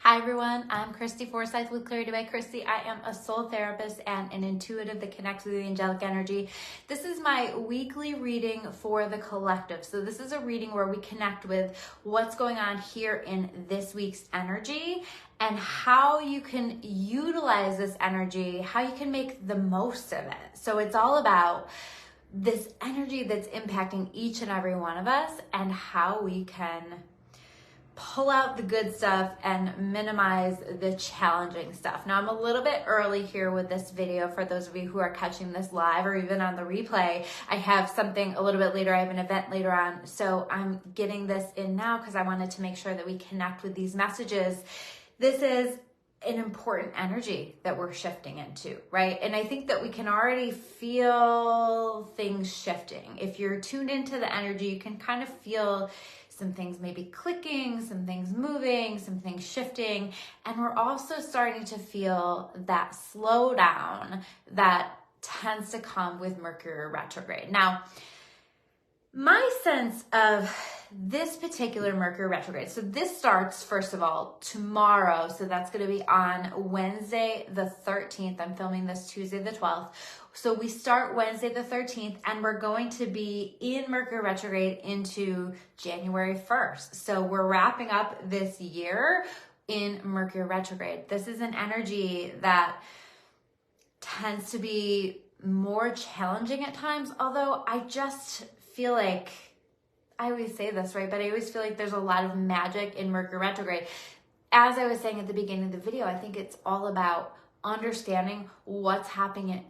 Hi everyone, I'm Christy Forsyth with Clarity by Christy. I am a soul therapist and an intuitive that connects with the angelic energy. This is my weekly reading for the collective. So this is a reading where we connect with what's going on here in this week's energy and how you can utilize this energy, how you can make the most of it. So it's all about this energy that's impacting each and every one of us and how we can pull out the good stuff and minimize the challenging stuff. Now, I'm a little bit early here with this video for those of you who are catching this live or even on the replay. I have something a little bit later. I have an event later on. So I'm getting this in now because I wanted to make sure that we connect with these messages. This is an important energy that we're shifting into, right? And I think that we can already feel things shifting. If you're tuned into the energy, you can kind of feel some things maybe clicking, some things moving, some things shifting. And we're also starting to feel that slowdown that tends to come with Mercury retrograde. Now, my sense of this particular Mercury retrograde, so this starts, first of all, tomorrow. So that's going to be on Wednesday the 13th. I'm filming this Tuesday the 12th. So we start Wednesday the 13th, and we're going to be in Mercury retrograde into January 1st. So we're wrapping up this year in Mercury retrograde. This is an energy that tends to be more challenging at times, although I just feel like, I always say this, right? But I always feel like there's a lot of magic in Mercury retrograde. As I was saying at the beginning of the video, I think it's all about understanding what's happening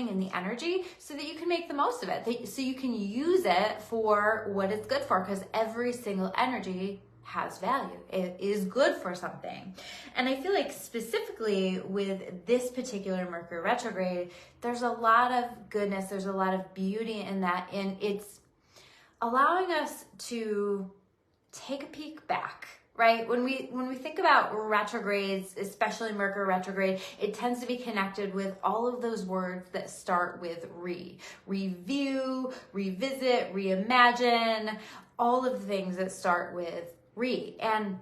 in the energy so that you can make the most of it, so you can use it for what it's good for, because every single energy has value. It is good for something. And I feel like specifically with this particular Mercury retrograde, there's a lot of goodness, there's a lot of beauty in that, and it's allowing us to take a peek back. Right? When we think about retrogrades, especially Mercury retrograde, it tends to be connected with all of those words that start with review, revisit, reimagine, all of the things that start with And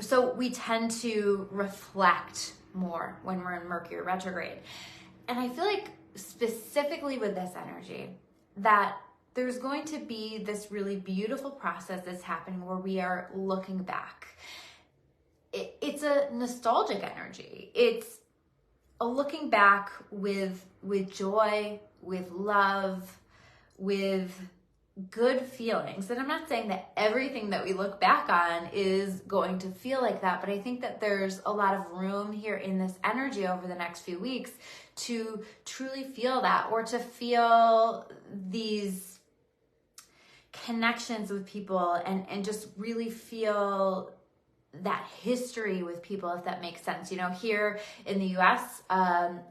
so we tend to reflect more when we're in Mercury retrograde. And I feel like specifically with this energy that there's going to be this really beautiful process that's happening where we are looking back. It's a nostalgic energy. It's a looking back with joy, with love, with good feelings. And I'm not saying that everything that we look back on is going to feel like that, but I think that there's a lot of room here in this energy over the next few weeks to truly feel that, or to feel these connections with people and just really feel that history with people, if that makes sense. You know, here in the US,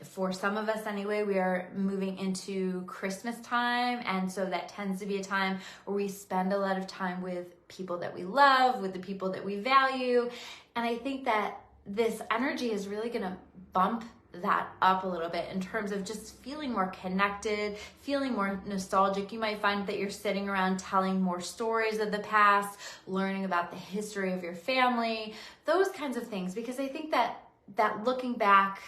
for some of us anyway, we are moving into Christmas time. And so that tends to be a time where we spend a lot of time with people that we love, with the people that we value. And I think that this energy is really going to bump that up a little bit in terms of just feeling more connected, feeling more nostalgic. You might find that you're sitting around telling more stories of the past, learning about the history of your family, those kinds of things, because I think that looking back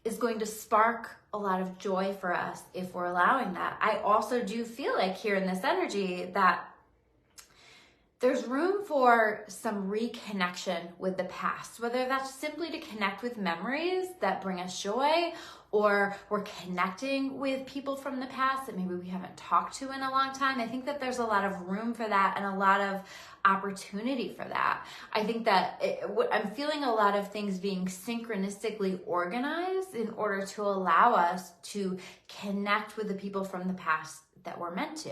is going to spark a lot of joy for us if we're allowing that. I also do feel like here in this energy that there's room for some reconnection with the past, whether that's simply to connect with memories that bring us joy, or we're connecting with people from the past that maybe we haven't talked to in a long time. I think that there's a lot of room for that and a lot of opportunity for that. I think that I'm feeling a lot of things being synchronistically organized in order to allow us to connect with the people from the past that we're meant to.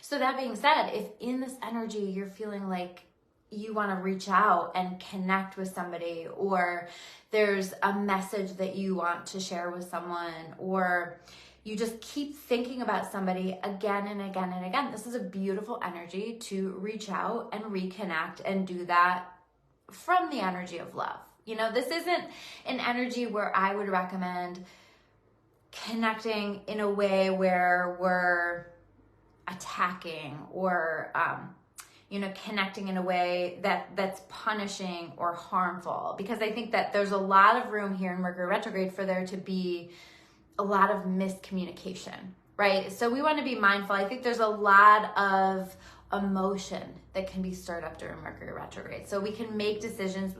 So that being said, if in this energy you're feeling like you want to reach out and connect with somebody, or there's a message that you want to share with someone, or you just keep thinking about somebody again and again and again, this is a beautiful energy to reach out and reconnect and do that from the energy of love. You know, this isn't an energy where I would recommend connecting in a way where we're attacking or connecting in a way that's punishing or harmful. Because I think that there's a lot of room here in Mercury retrograde for there to be a lot of miscommunication, right? So we want to be mindful. I think there's a lot of emotion that can be stirred up during Mercury retrograde. So we can make decisions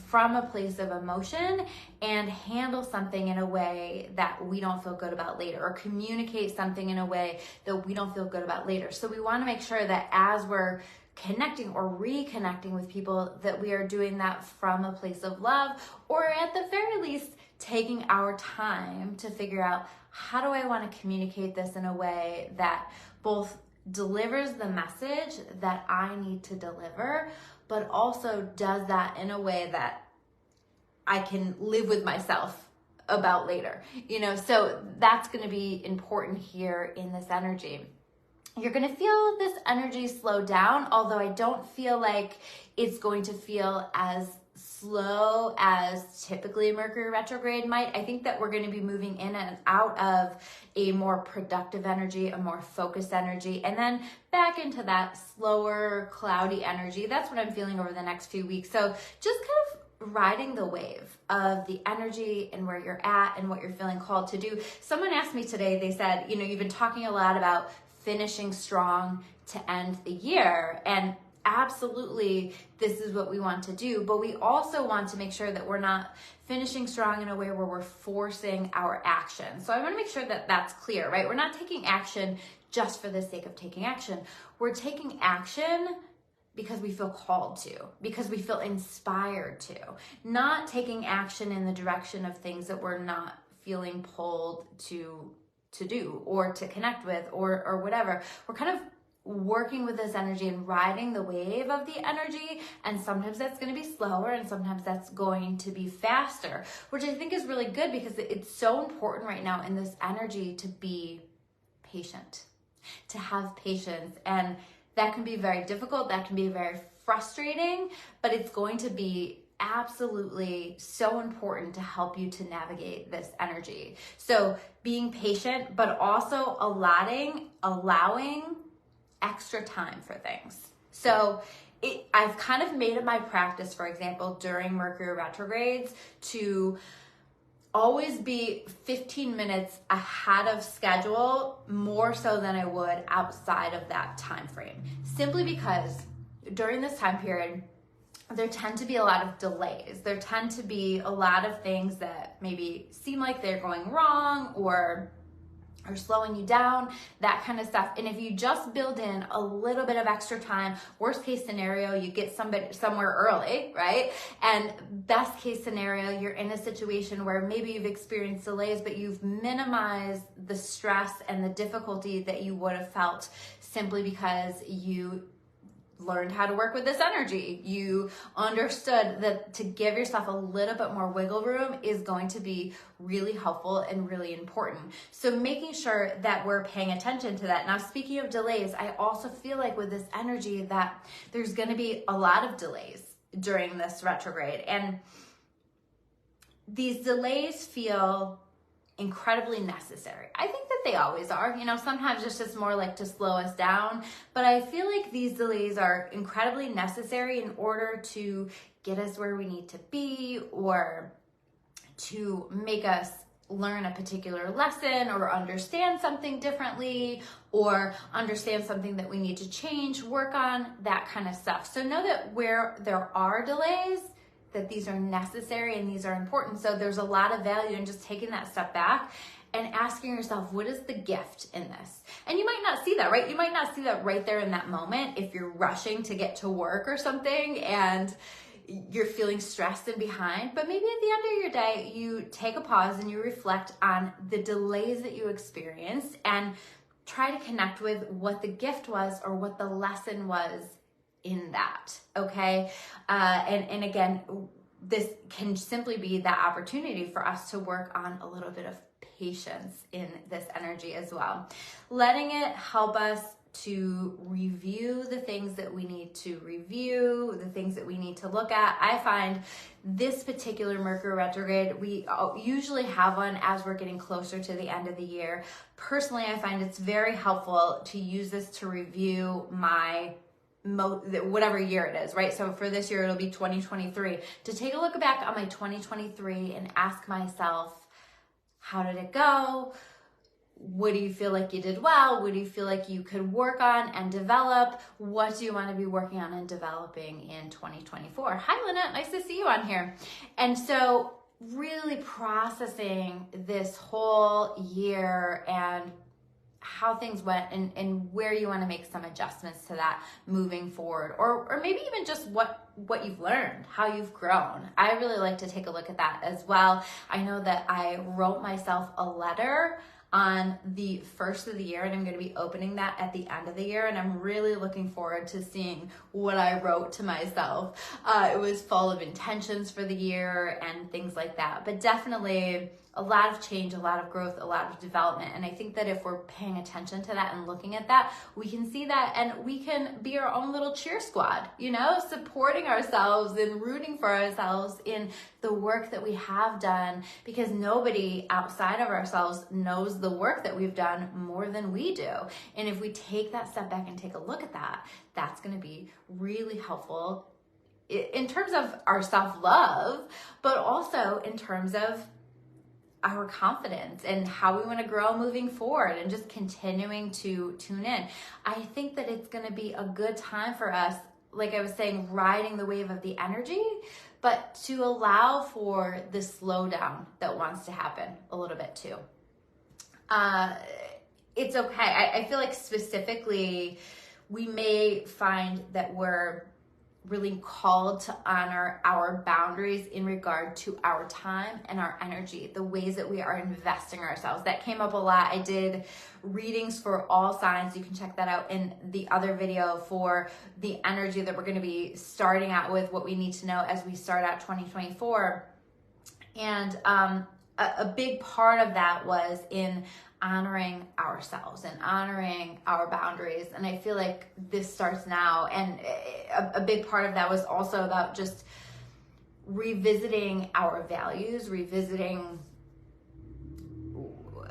from a place of emotion and handle something in a way that we don't feel good about later, or communicate something in a way that we don't feel good about later. So we want to make sure that as we're connecting or reconnecting with people, that we are doing that from a place of love, or at the very least taking our time to figure out, how do I want to communicate this in a way that both delivers the message that I need to deliver, but also does that in a way that I can live with myself about later. So that's going to be important here in this energy. You're going to feel this energy slow down, although I don't feel like it's going to feel as slow as typically Mercury retrograde might. I think that we're going to be moving in and out of a more productive energy, a more focused energy, and then back into that slower, cloudy energy. That's what I'm feeling over the next few weeks. So just kind of riding the wave of the energy and where you're at and what you're feeling called to do. Someone asked me today, they said, you've been talking a lot about finishing strong to end the year, and absolutely, this is what we want to do, but we also want to make sure that we're not finishing strong in a way where we're forcing our action. So I want to make sure that that's clear, right? We're not taking action just for the sake of taking action. We're taking action because we feel called to, because we feel inspired to, not taking action in the direction of things that we're not feeling pulled to do or to connect with or whatever. We're kind of working with this energy and riding the wave of the energy, and sometimes that's going to be slower and sometimes that's going to be faster, which I think is really good, because it's so important right now in this energy to be patient, to have patience. And that can be very difficult, that can be very frustrating, but it's going to be absolutely so important to help you to navigate this energy. So being patient, but also allowing extra time for things. So I've kind of made it my practice, for example, during Mercury retrogrades, to always be 15 minutes ahead of schedule, more so than I would outside of that time frame. Simply because during this time period, there tend to be a lot of delays. There tend to be a lot of things that maybe seem like they're going wrong or slowing you down, that kind of stuff. And if you just build in a little bit of extra time, worst case scenario, you get somewhere early, right? And best case scenario, you're in a situation where maybe you've experienced delays, but you've minimized the stress and the difficulty that you would have felt simply because you learned how to work with this energy. You understood that to give yourself a little bit more wiggle room is going to be really helpful and really important. So making sure that we're paying attention to that. Now, speaking of delays, I also feel like with this energy that there's going to be a lot of delays during this retrograde. And these delays feel incredibly necessary. I think that they always are. Sometimes it's just more like to slow us down, but I feel like these delays are incredibly necessary in order to get us where we need to be, or to make us learn a particular lesson, or understand something differently, or understand something that we need to change, work on, that kind of stuff. So know that where there are delays, that these are necessary and these are important. So there's a lot of value in just taking that step back and asking yourself, what is the gift in this? And you might not see that, right? You might not see that right there in that moment if you're rushing to get to work or something and you're feeling stressed and behind. But maybe at the end of your day, you take a pause and you reflect on the delays that you experienced and try to connect with what the gift was or what the lesson was in that, okay? And again, this can simply be that opportunity for us to work on a little bit of patience in this energy as well. Letting it help us to review the things that we need to review, the things that we need to look at. I find this particular Mercury retrograde, we usually have one as we're getting closer to the end of the year. Personally, I find it's very helpful to use this to review my whatever year it is, right? So for this year, it'll be 2023. To take a look back on my 2023 and ask myself, how did it go? What do you feel like you did well? What do you feel like you could work on and develop? What do you want to be working on and developing in 2024? Hi, Lynette. Nice to see you on here. And so really processing this whole year and how things went and where you want to make some adjustments to that moving forward, or maybe even just what you've learned, how you've grown. I really like to take a look at that as well. I know that I wrote myself a letter on the first of the year, and I'm going to be opening that at the end of the year, and I'm really looking forward to seeing what I wrote to myself. It was full of intentions for the year and things like that, but definitely a lot of change, a lot of growth, a lot of development. And I think that if we're paying attention to that and looking at that, we can see that, and we can be our own little cheer squad, you know, supporting ourselves and rooting for ourselves in the work that we have done, because nobody outside of ourselves knows the work that we've done more than we do. And if we take that step back and take a look at that, that's going to be really helpful in terms of our self-love, but also in terms of our confidence and how we want to grow moving forward and just continuing to tune in. I think that it's going to be a good time for us, like I was saying, riding the wave of the energy, but to allow for the slowdown that wants to happen a little bit too. It's okay. I feel like specifically we may find that we're really called to honor our boundaries in regard to our time and our energy, the ways that we are investing ourselves. That came up a lot. I did readings for all signs. You can check that out in the other video for the energy that we're going to be starting out with, what we need to know as we start out 2024. And a big part of that was in honoring ourselves and honoring our boundaries. And I feel like this starts now. And a big part of that was also about just revisiting our values, revisiting,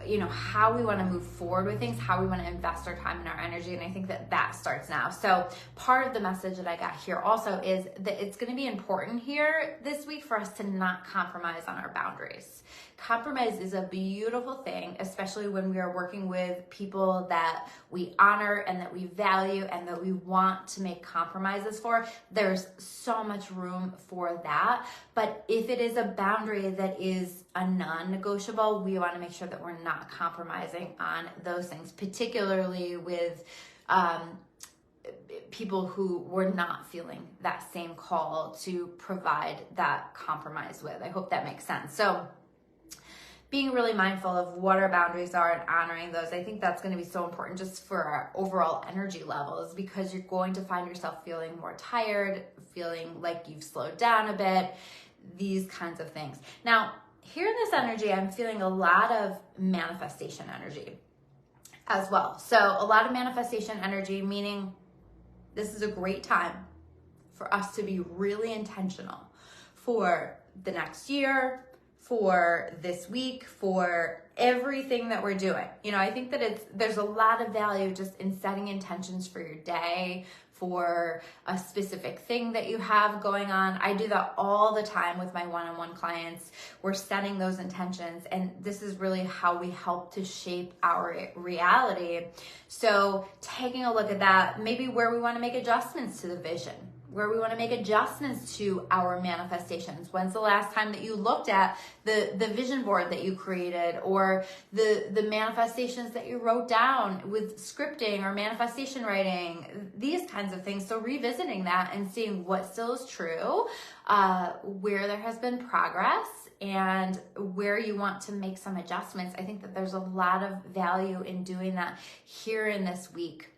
you know, how we want to move forward with things, how we want to invest our time and our energy. And I think that that starts now. So part of the message that I got here also is that it's going to be important here this week for us to not compromise on our boundaries. Compromise is a beautiful thing, especially when we are working with people that we honor and that we value and that we want to make compromises for. There's so much room for that. But if it is a boundary that is a non-negotiable, we want to make sure that we're not compromising on those things, particularly with people who were not feeling that same call to provide that compromise with. I hope that makes sense. So being really mindful of what our boundaries are and honoring those, I think that's going to be so important just for our overall energy levels, because you're going to find yourself feeling more tired, feeling like you've slowed down a bit, these kinds of things. Now, here in this energy, I'm feeling a lot of manifestation energy as well. So a lot of manifestation energy, meaning this is a great time for us to be really intentional for the next year, for this week, for everything that we're doing. You know, I think that there's a lot of value just in setting intentions for your day, for a specific thing that you have going on. I do that all the time with my one-on-one clients. We're setting those intentions, and this is really how we help to shape our reality. So taking a look at that, maybe where we want to make adjustments to the vision, where we want to make adjustments to our manifestations. When's the last time that you looked at the vision board that you created, or the manifestations that you wrote down with scripting or manifestation writing, these kinds of things. So revisiting that and seeing what still is true, where there has been progress, and where you want to make some adjustments. I think that there's a lot of value in doing that here in this week.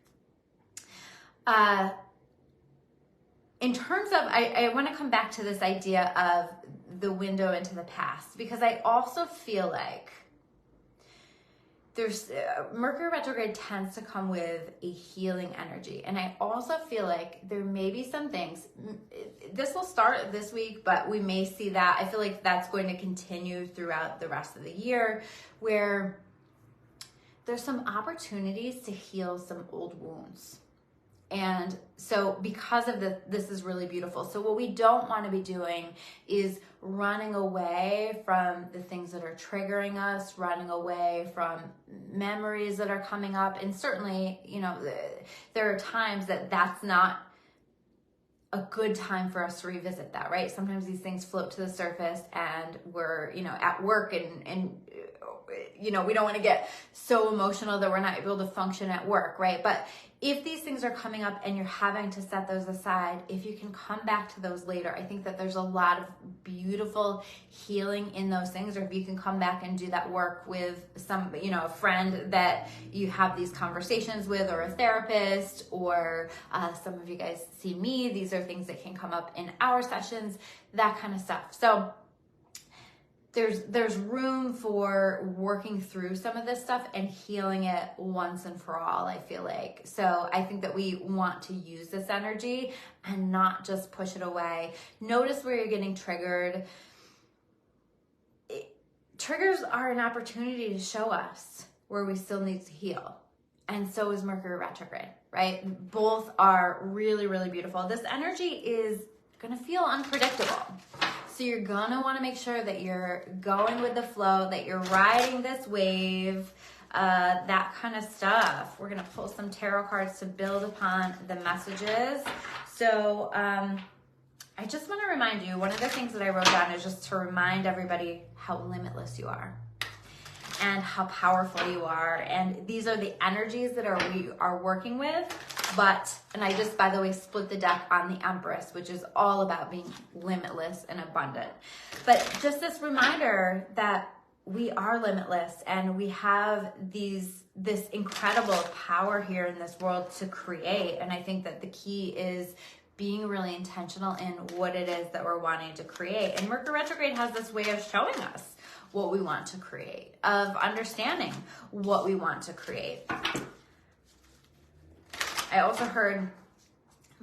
In terms of, I want to come back to this idea of the window into the past, because I also feel like there's Mercury Retrograde tends to come with a healing energy. And I also feel like there may be some things, this will start this week, but we may see that. I feel like that's going to continue throughout the rest of the year, where there's some opportunities to heal some old wounds. And so because of this is really beautiful. So what we don't want to be doing is running away from the things that are triggering us, running away from memories that are coming up. And certainly, you know, there are times that that's not a good time for us to revisit that, right? Sometimes these things float to the surface and we're, you know, at work and you know, we don't want to get so emotional that we're not able to function at work, right? But if these things are coming up and you're having to set those aside, if you can come back to those later, I think that there's a lot of beautiful healing in those things. Or if you can come back and do that work with some, you know, a friend that you have these conversations with, or a therapist, or some of you guys see me. These are things that can come up in our sessions, that kind of stuff. So there's room for working through some of this stuff and healing it once and for all, I feel like. So I think that we want to use this energy and not just push it away. Notice where you're getting triggered. Triggers are an opportunity to show us where we still need to heal. And so is Mercury Retrograde, right? Both are really, really beautiful. This energy is going to feel unpredictable. So you're going to want to make sure that you're going with the flow, that you're riding this wave, that kind of stuff. We're going to pull some tarot cards to build upon the messages. So I just want to remind you, one of the things that I wrote down is just to remind everybody how limitless you are and how powerful you are. And these are the energies that we are working with. And I just, by the way, split the deck on the Empress, which is all about being limitless and abundant. But just this reminder that we are limitless and we have this incredible power here in this world to create. And I think that the key is being really intentional in what it is that we're wanting to create. And Mercury Retrograde has this way of showing us what we want to create, of understanding what we want to create. I also heard,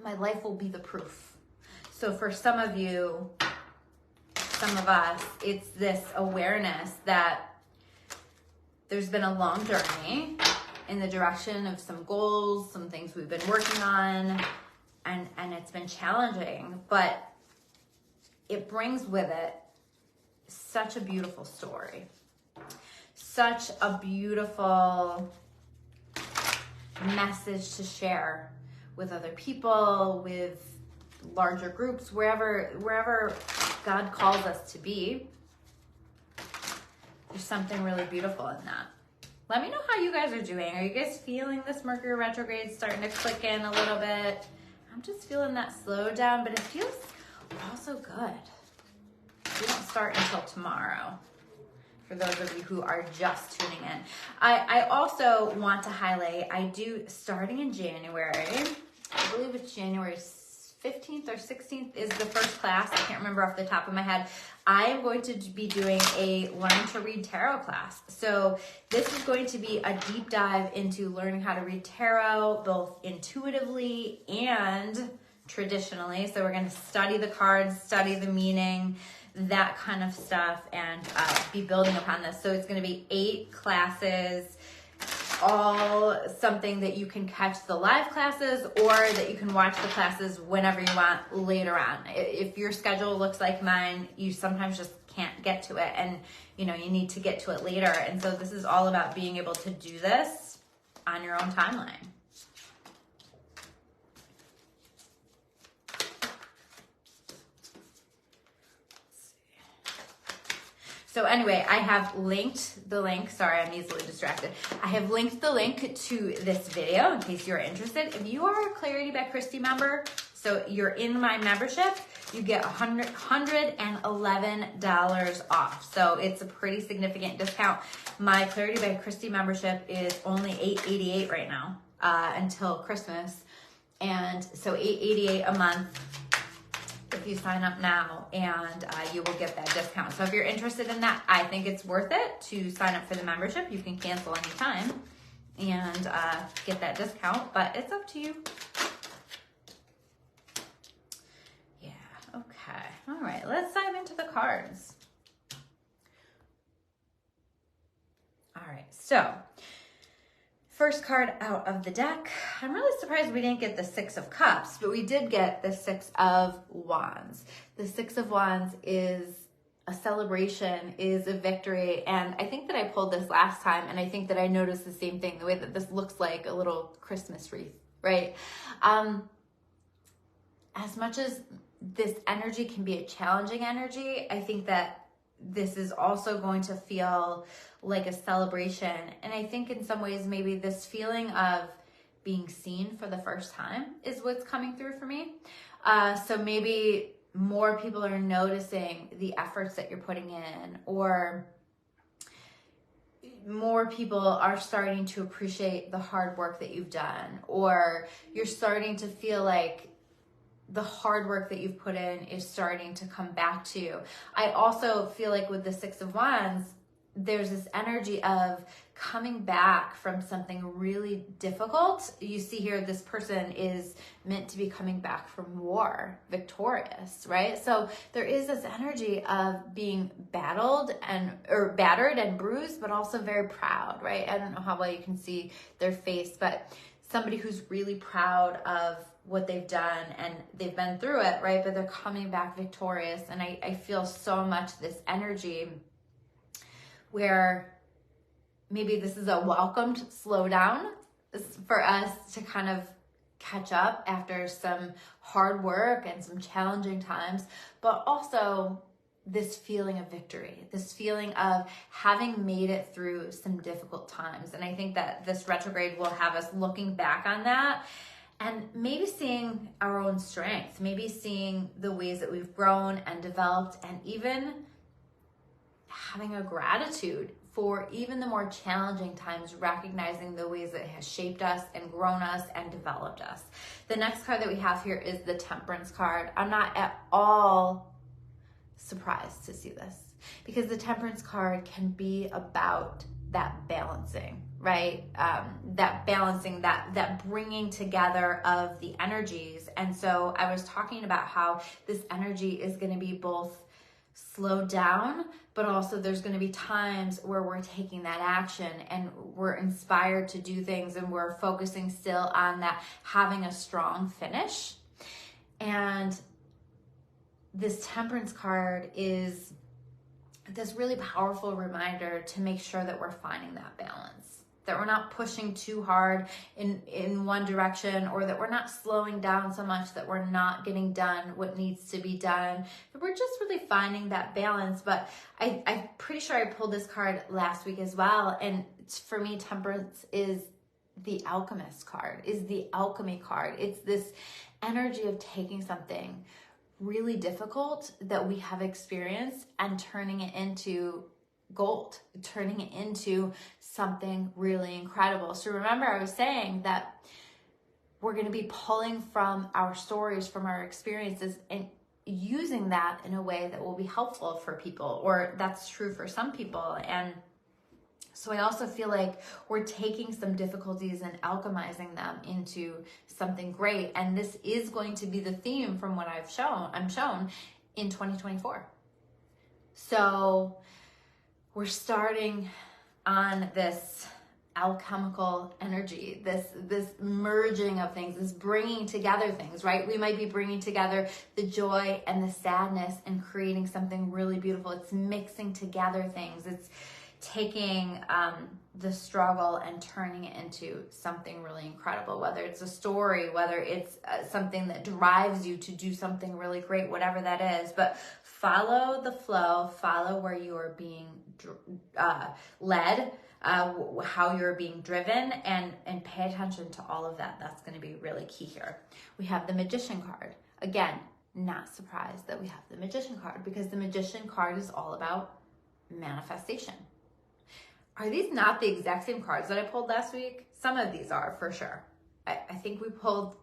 my life will be the proof. So for some of you, some of us, it's this awareness that there's been a long journey in the direction of some goals, some things we've been working on, and it's been challenging, but it brings with it such a beautiful story, such a beautiful message to share with other people, with larger groups, wherever God calls us to be. There's something really beautiful in that. Let me know how you guys are doing. Are you guys feeling this Mercury retrograde starting to click in a little bit? I'm just feeling that slow down, but it feels also good. We don't start until tomorrow, for those of you who are just tuning in. I also want to highlight, I do, starting in January, I believe it's January 15th or 16th is the first class. I can't remember off the top of my head. I am going to be doing a Learn to Read Tarot class. So this is going to be a deep dive into learning how to read tarot, both intuitively and traditionally. So we're going to study the cards, study the meaning, that kind of stuff, and be building upon this. So it's going to be 8 classes, all something that you can catch the live classes or that you can watch the classes whenever you want later on. If your schedule looks like mine, you sometimes just can't get to it, and you need to get to it later. And so this is all about being able to do this on your own timeline. So anyway, I have linked the link. Sorry, I'm easily distracted. I have linked the link to this video in case you're interested. If you are a Clarity by Christy member, so you're in my membership, you get $111 off. So it's a pretty significant discount. My Clarity by Christy membership is only $888 right now until Christmas. And so $888 a month if you sign up now, and you will get that discount. So if you're interested in that, I think it's worth it to sign up for the membership. You can cancel anytime and get that discount, but it's up to you. Yeah, okay. All right, let's dive into the cards. All right, so First card out of the deck. I'm really surprised we didn't get the Six of Cups, but we did get the Six of Wands. The Six of Wands is a celebration, is a victory. And I think that I pulled this last time, and I think that I noticed the same thing, the way that this looks like a little Christmas wreath, right? As much as this energy can be a challenging energy, I think that this is also going to feel like a celebration. And I think in some ways, maybe this feeling of being seen for the first time is what's coming through for me. So maybe more people are noticing the efforts that you're putting in, or more people are starting to appreciate the hard work that you've done, or you're starting to feel like the hard work that you've put in is starting to come back to you. I also feel like with the Six of Wands, there's this energy of coming back from something really difficult. You see here, this person is meant to be coming back from war, victorious, right? So there is this energy of being battered and bruised, but also very proud, right? I don't know how well you can see their face, but somebody who's really proud of what they've done, and they've been through it, right? But they're coming back victorious. And I feel so much this energy where maybe this is a welcomed slowdown for us to kind of catch up after some hard work and some challenging times, but also this feeling of victory, this feeling of having made it through some difficult times. And I think that this retrograde will have us looking back on that and maybe seeing our own strengths, maybe seeing the ways that we've grown and developed, and even having a gratitude for even the more challenging times, recognizing the ways that it has shaped us and grown us and developed us. The next card that we have here is the Temperance card. I'm not at all surprised to see this, because the Temperance card can be about that balancing, right? That balancing, that bringing together of the energies. And so I was talking about how this energy is going to be both slowed down, but also there's going to be times where we're taking that action and we're inspired to do things, and we're focusing still on that having a strong finish. And this Temperance card is this really powerful reminder to make sure that we're finding that balance, that we're not pushing too hard in one direction, or that we're not slowing down so much that we're not getting done what needs to be done. But we're just really finding that balance. But I'm pretty sure I pulled this card last week as well. And for me, Temperance is the Alchemist card, is the Alchemy card. It's this energy of taking something really difficult that we have experienced and turning it into gold, turning it into something really incredible. So remember, I was saying that we're going to be pulling from our stories, from our experiences, and using that in a way that will be helpful for people, or that's true for some people. And so I also feel like we're taking some difficulties and alchemizing them into something great. And this is going to be the theme from what I'm shown in 2024. So we're starting on this alchemical energy, this merging of things, this bringing together things, right? We might be bringing together the joy and the sadness and creating something really beautiful. It's mixing together things. It's taking the struggle and turning it into something really incredible, whether it's a story, whether it's something that drives you to do something really great, whatever that is. But follow the flow, follow where you are being led, how you're being driven, and pay attention to all of that. That's going to be really key here. We have the Magician card. Again, not surprised that we have the Magician card, because the Magician card is all about manifestation. Are these not the exact same cards that I pulled last week? Some of these are, for sure. I think we pulled,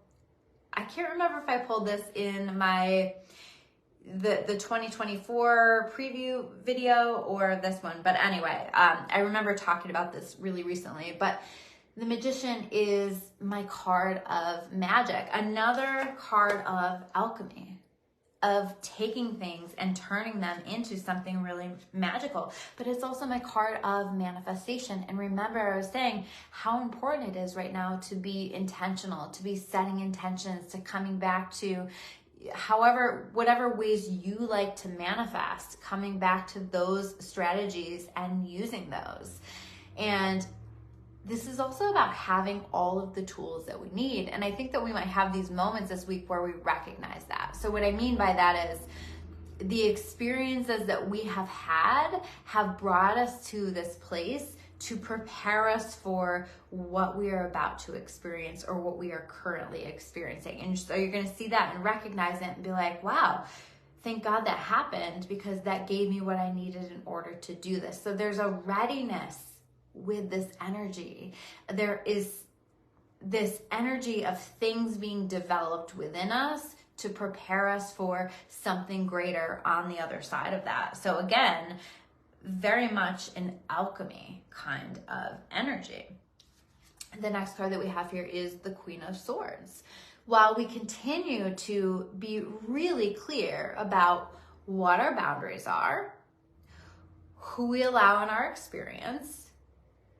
I can't remember if I pulled this in the 2024 preview video or this one, but anyway, I remember talking about this really recently. But the Magician is my card of magic, another card of alchemy, of taking things and turning them into something really magical. But it's also my card of manifestation. And remember, I was saying how important it is right now to be intentional, to be setting intentions, to coming back to whatever ways you like to manifest, coming back to those strategies and using those. And this is also about having all of the tools that we need. And I think that we might have these moments this week where we recognize that. So what I mean by that is the experiences that we have had have brought us to this place to prepare us for what we are about to experience or what we are currently experiencing. And so you're going to see that and recognize it and be like, wow, thank God that happened, because that gave me what I needed in order to do this. So there's a readiness with this energy. There is this energy of things being developed within us to prepare us for something greater on the other side of that. So again, very much an alchemy kind of energy. The next card that we have here is the Queen of Swords. While we continue to be really clear about what our boundaries are, who we allow in our experience,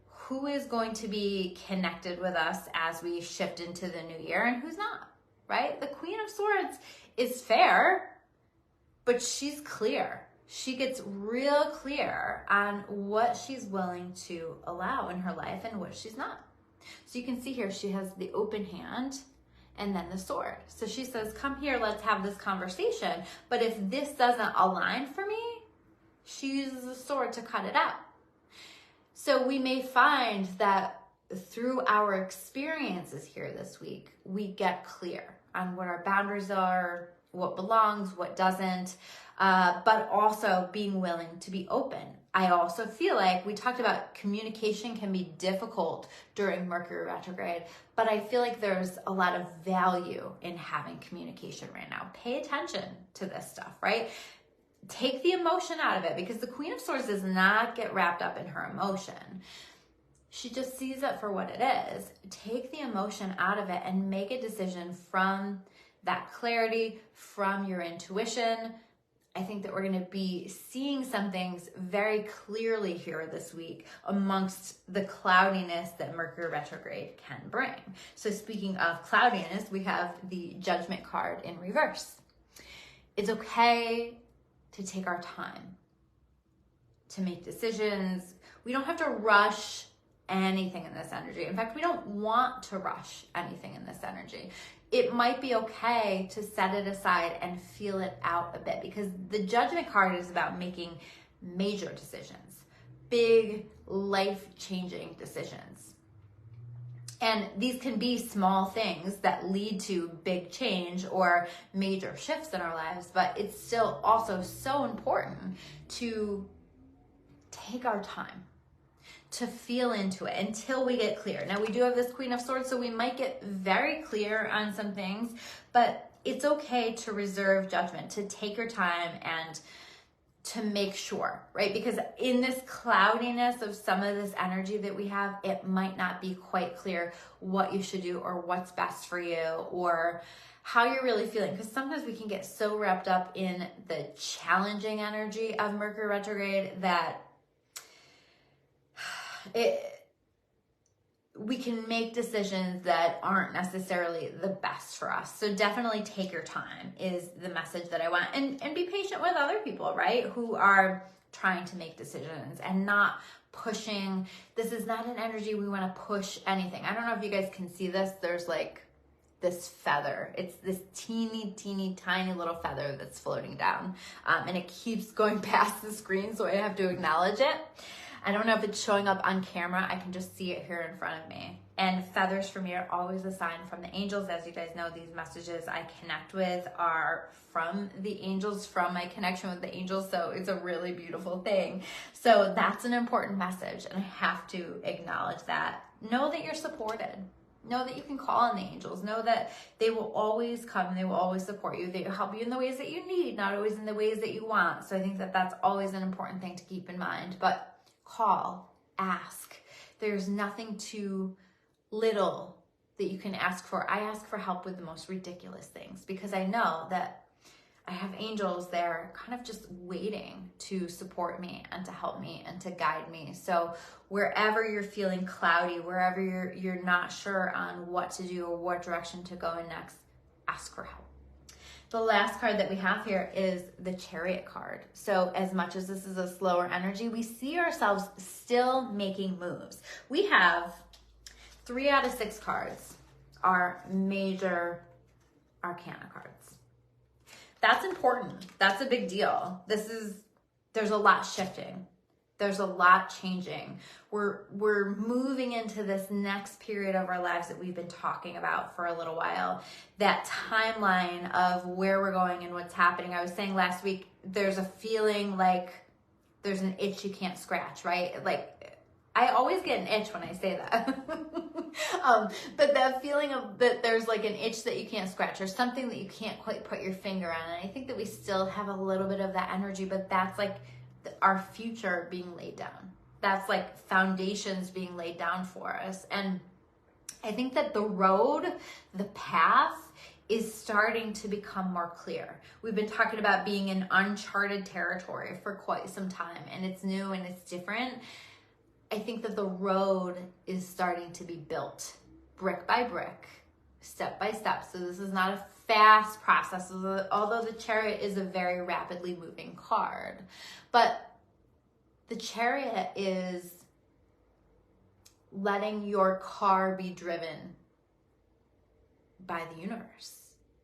who is going to be connected with us as we shift into the new year and who's not, right? The Queen of Swords is fair, but she's clear. She gets real clear on what she's willing to allow in her life and what she's not. So you can see here, she has the open hand and then the sword. So she says, come here, let's have this conversation. But if this doesn't align for me, she uses the sword to cut it out. So we may find that through our experiences here this week, we get clear on what our boundaries are, what belongs, what doesn't, but also being willing to be open. I also feel like we talked about communication can be difficult during Mercury retrograde, but I feel like there's a lot of value in having communication right now. Pay attention to this stuff, right? Take the emotion out of it, because the Queen of Swords does not get wrapped up in her emotion. She just sees it for what it is. Take the emotion out of it and make a decision from that clarity, from your intuition. I think that we're going to be seeing some things very clearly here this week amongst the cloudiness that Mercury retrograde can bring. So speaking of cloudiness, we have the Judgment card in reverse. It's okay to take our time to make decisions. We don't have to rush anything in this energy. In fact, we don't want to rush anything in this energy. It might be okay to set it aside and feel it out a bit, because the Judgment card is about making major decisions, big life-changing decisions. And these can be small things that lead to big change or major shifts in our lives, but it's still also so important to take our time to feel into it until we get clear. Now, we do have this Queen of Swords, so we might get very clear on some things, but it's okay to reserve judgment, to take your time and to make sure, right? Because in this cloudiness of some of this energy that we have, it might not be quite clear what you should do or what's best for you or how you're really feeling. Because sometimes we can get so wrapped up in the challenging energy of Mercury retrograde that we can make decisions that aren't necessarily the best for us. So definitely take your time is the message that I want. And be patient with other people, right? Who are trying to make decisions and not pushing. This is not an energy we want to push anything. I don't know if you guys can see this. There's like this feather. It's this teeny, tiny little feather that's floating down. And it keeps going past the screen, so I have to acknowledge it. I don't know if it's showing up on camera. I can just see it here in front of me. And feathers for me are always a sign from the angels. As you guys know, these messages I connect with are from the angels, from my connection with the angels. So it's a really beautiful thing. So that's an important message. And I have to acknowledge that. Know that you're supported. Know that you can call on the angels. Know that they will always come and they will always support you. They will help you in the ways that you need, not always in the ways that you want. So I think that that's always an important thing to keep in mind. But call, ask. There's nothing too little that you can ask for. I ask for help with the most ridiculous things because I know that I have angels there kind of just waiting to support me and to help me and to guide me. So wherever you're feeling cloudy, wherever you're not sure on what to do or what direction to go in next, ask for help. The last card that we have here is the Chariot card. So as much as this is a slower energy, we see ourselves still making moves. We have 3 out of 6 cards are major arcana cards. That's important. That's a big deal. There's a lot shifting. There's a lot changing. We're moving into this next period of our lives that we've been talking about for a little while. That timeline of where we're going and what's happening. I was saying last week, there's a feeling like there's an itch you can't scratch, right? Like, I always get an itch when I say that. But that feeling of that there's like an itch that you can't scratch or something that you can't quite put your finger on. And I think that we still have a little bit of that energy, but that's like our future being laid down. That's like foundations being laid down for us. And I think that the road, the path is starting to become more clear. We've been talking about being in uncharted territory for quite some time, and it's new and it's different. I think that the road is starting to be built brick by brick, step by step. So this is not a fast process, although the Chariot is a very rapidly moving card. But the Chariot is letting your car be driven by the universe,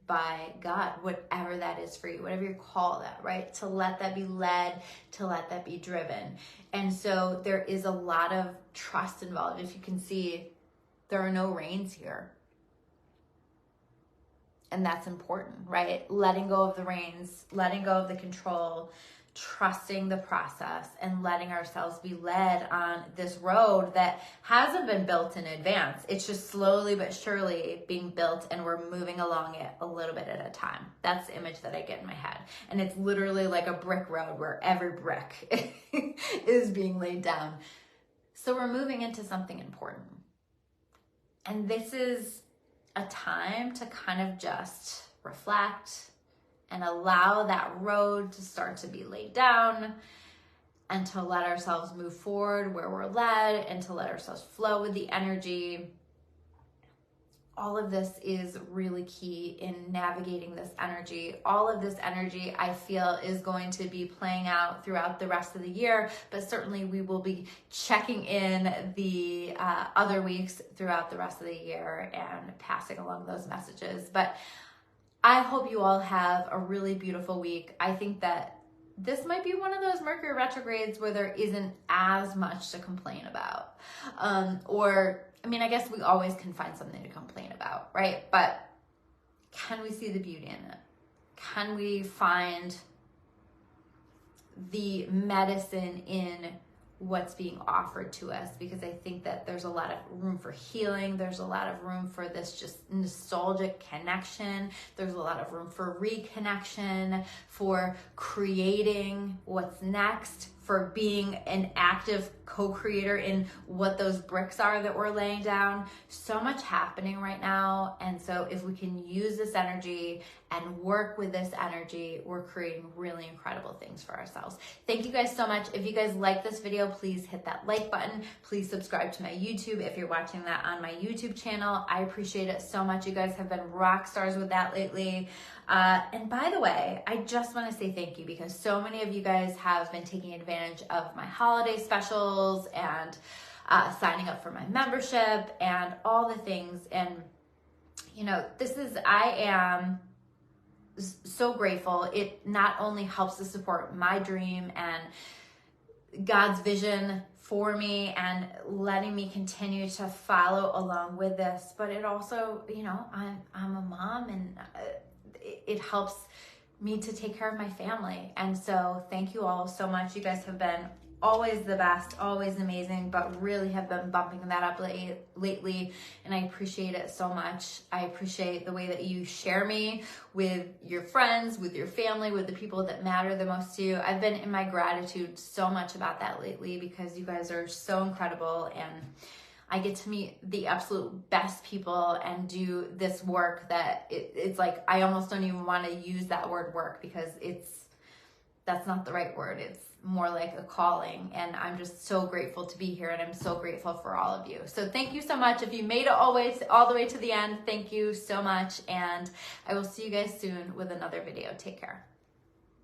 by God, whatever that is for you, whatever you call that, right? To let that be led, to let that be driven. And so there is a lot of trust involved. If you can see, there are no reins here. And that's important, right? Letting go of the reins, letting go of the control, trusting the process, and letting ourselves be led on this road that hasn't been built in advance. It's just slowly but surely being built, and we're moving along it a little bit at a time. That's the image that I get in my head. And it's literally like a brick road where every brick is being laid down. So we're moving into something important. And this is a time to kind of just reflect and allow that road to start to be laid down, and to let ourselves move forward where we're led, and to let ourselves flow with the energy. All of this is really key in navigating this energy. All of this energy, I feel, is going to be playing out throughout the rest of the year, but certainly we will be checking in the other weeks throughout the rest of the year and passing along those messages. But I hope you all have a really beautiful week. I think that this might be one of those Mercury retrogrades where there isn't as much to complain about. I guess we always can find something to complain about, right? But can we see the beauty in it? Can we find the medicine in what's being offered to us? Because I think that there's a lot of room for healing. There's a lot of room for this just nostalgic connection. There's a lot of room for reconnection, for creating what's next, for being an active co-creator in what those bricks are that we're laying down. So much happening right now. And so if we can use this energy and work with this energy, we're creating really incredible things for ourselves. Thank you guys so much. If you guys like this video, please hit that like button. Please subscribe to my YouTube if you're watching that on my YouTube channel. I appreciate it so much. You guys have been rock stars with that lately. And by the way, I just want to say thank you, because so many of you guys have been taking advantage of my holiday specials and signing up for my membership and all the things. And, I am so grateful. It not only helps to support my dream and God's vision for me and letting me continue to follow along with this, but it also, I'm a mom, and it helps me to take care of my family. And so thank you all so much. You guys have been always the best, always amazing, but really have been bumping that up lately, and I appreciate it so much. I appreciate the way that you share me with your friends, with your family, with the people that matter the most to you. I've been in my gratitude so much about that lately, because you guys are so incredible, and I get to meet the absolute best people and do this work that it's like, I almost don't even want to use that word work, because that's not the right word. It's more like a calling, and I'm just so grateful to be here, and I'm so grateful for all of you. So thank you so much. If you made it all the way to the end, thank you so much, and I will see you guys soon with another video. Take care.